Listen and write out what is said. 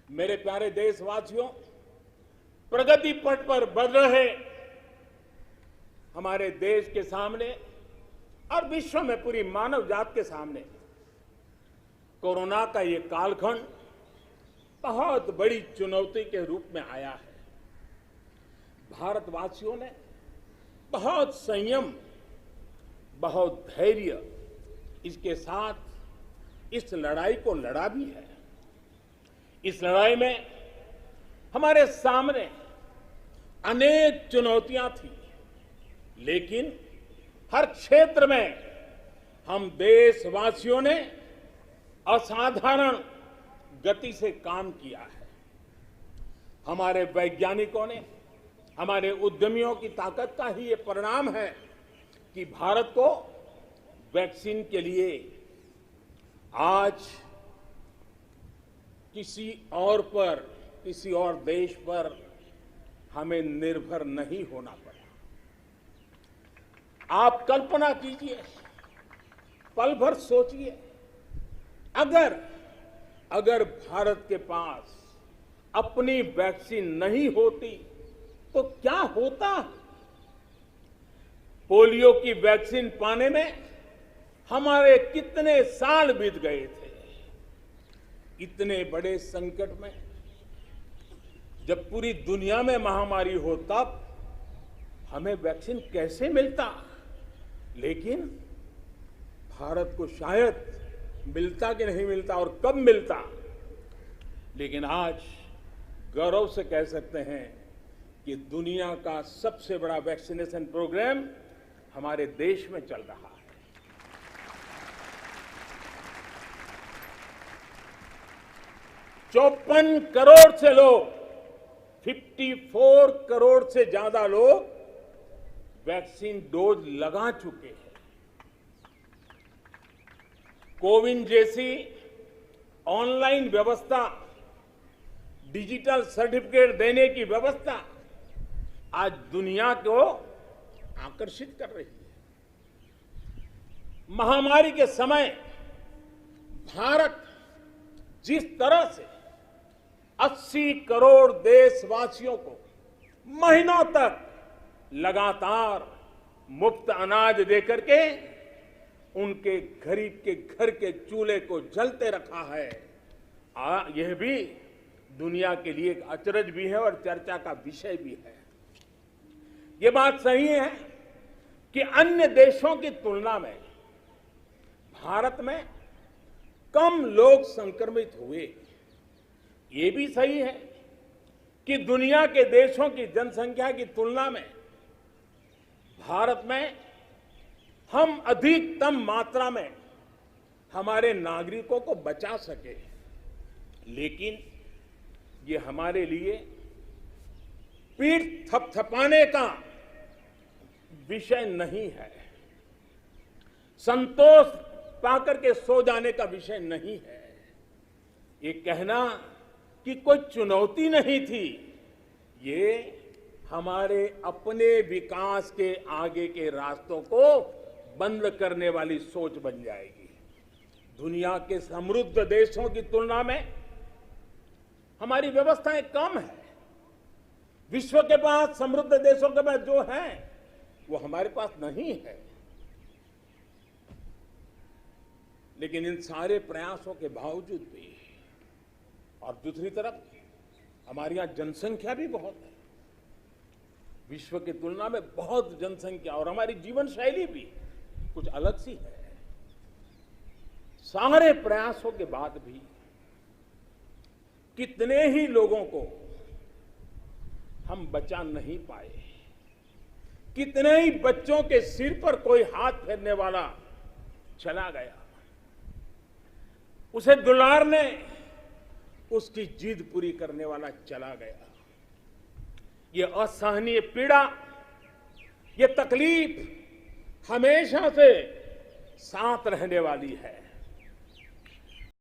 मेरे प्यारे देशवासियों, प्रगति पथ पर बढ़ रहे हमारे देश के सामने और विश्व में पूरी मानव जात के सामने कोरोना का ये कालखंड बहुत बड़ी चुनौती के रूप में आया है। भारतवासियों ने बहुत संयम, बहुत धैर्य इसके साथ इस लड़ाई को लड़ा भी है। इस लड़ाई में हमारे सामने अनेक चुनौतियां थी, लेकिन हर क्षेत्र में हम देशवासियों ने असाधारण गति से काम किया है। हमारे वैज्ञानिकों ने, हमारे उद्यमियों की ताकत का ही ये परिणाम है कि भारत को वैक्सीन के लिए आज किसी और देश पर हमें निर्भर नहीं होना पड़ा। आप कल्पना कीजिए, पल भर सोचिए, अगर भारत के पास अपनी वैक्सीन नहीं होती तो क्या होता। पोलियो की वैक्सीन पाने में हमारे कितने साल बीत गए थे। इतने बड़े संकट में जब पूरी दुनिया में महामारी हो तब हमें वैक्सीन कैसे मिलता। लेकिन भारत को शायद मिलता कि नहीं मिलता और कब मिलता, लेकिन आज गौरव से कह सकते हैं कि दुनिया का सबसे बड़ा वैक्सीनेशन प्रोग्राम हमारे देश में चल रहा है। 54 करोड़ से लोग, 54 करोड़ से ज्यादा लोग वैक्सीन डोज लगा चुके हैं। कोविन जैसी ऑनलाइन व्यवस्था, डिजिटल सर्टिफिकेट देने की व्यवस्था आज दुनिया को आकर्षित कर रही है। महामारी के समय भारत जिस तरह से 80 करोड़ देशवासियों को महीनों तक लगातार मुफ्त अनाज देकर के उनके गरीब के घर के चूल्हे को जलते रखा है, यह भी दुनिया के लिए एक अचरज भी है और चर्चा का विषय भी है। यह बात सही है कि अन्य देशों की तुलना में भारत में कम लोग संक्रमित हुए। ये भी सही है कि दुनिया के देशों की जनसंख्या की तुलना में भारत में हम अधिकतम मात्रा में हमारे नागरिकों को बचा सके। लेकिन ये हमारे लिए पीठ थपथपाने का विषय नहीं है, संतोष पाकर के सो जाने का विषय नहीं है। ये कहना कि कोई चुनौती नहीं थी, ये हमारे अपने विकास के आगे के रास्तों को बंद करने वाली सोच बन जाएगी। दुनिया के समृद्ध देशों की तुलना में हमारी व्यवस्थाएं कम है। विश्व के पास समृद्ध देशों के पास जो है वो हमारे पास नहीं है। लेकिन इन सारे प्रयासों के बावजूद भी, और दूसरी तरफ हमारे यहां जनसंख्या भी बहुत है, विश्व की तुलना में बहुत जनसंख्या, और हमारी जीवन शैली भी कुछ अलग सी है। सारे प्रयासों के बाद भी कितने ही लोगों को हम बचा नहीं पाए। कितने ही बच्चों के सिर पर कोई हाथ फेरने वाला चला गया। उसे दुलारने, उसकी जिद पूरी करने वाला चला गया। ये असहनीय पीड़ा, ये तकलीफ हमेशा से साथ रहने वाली है।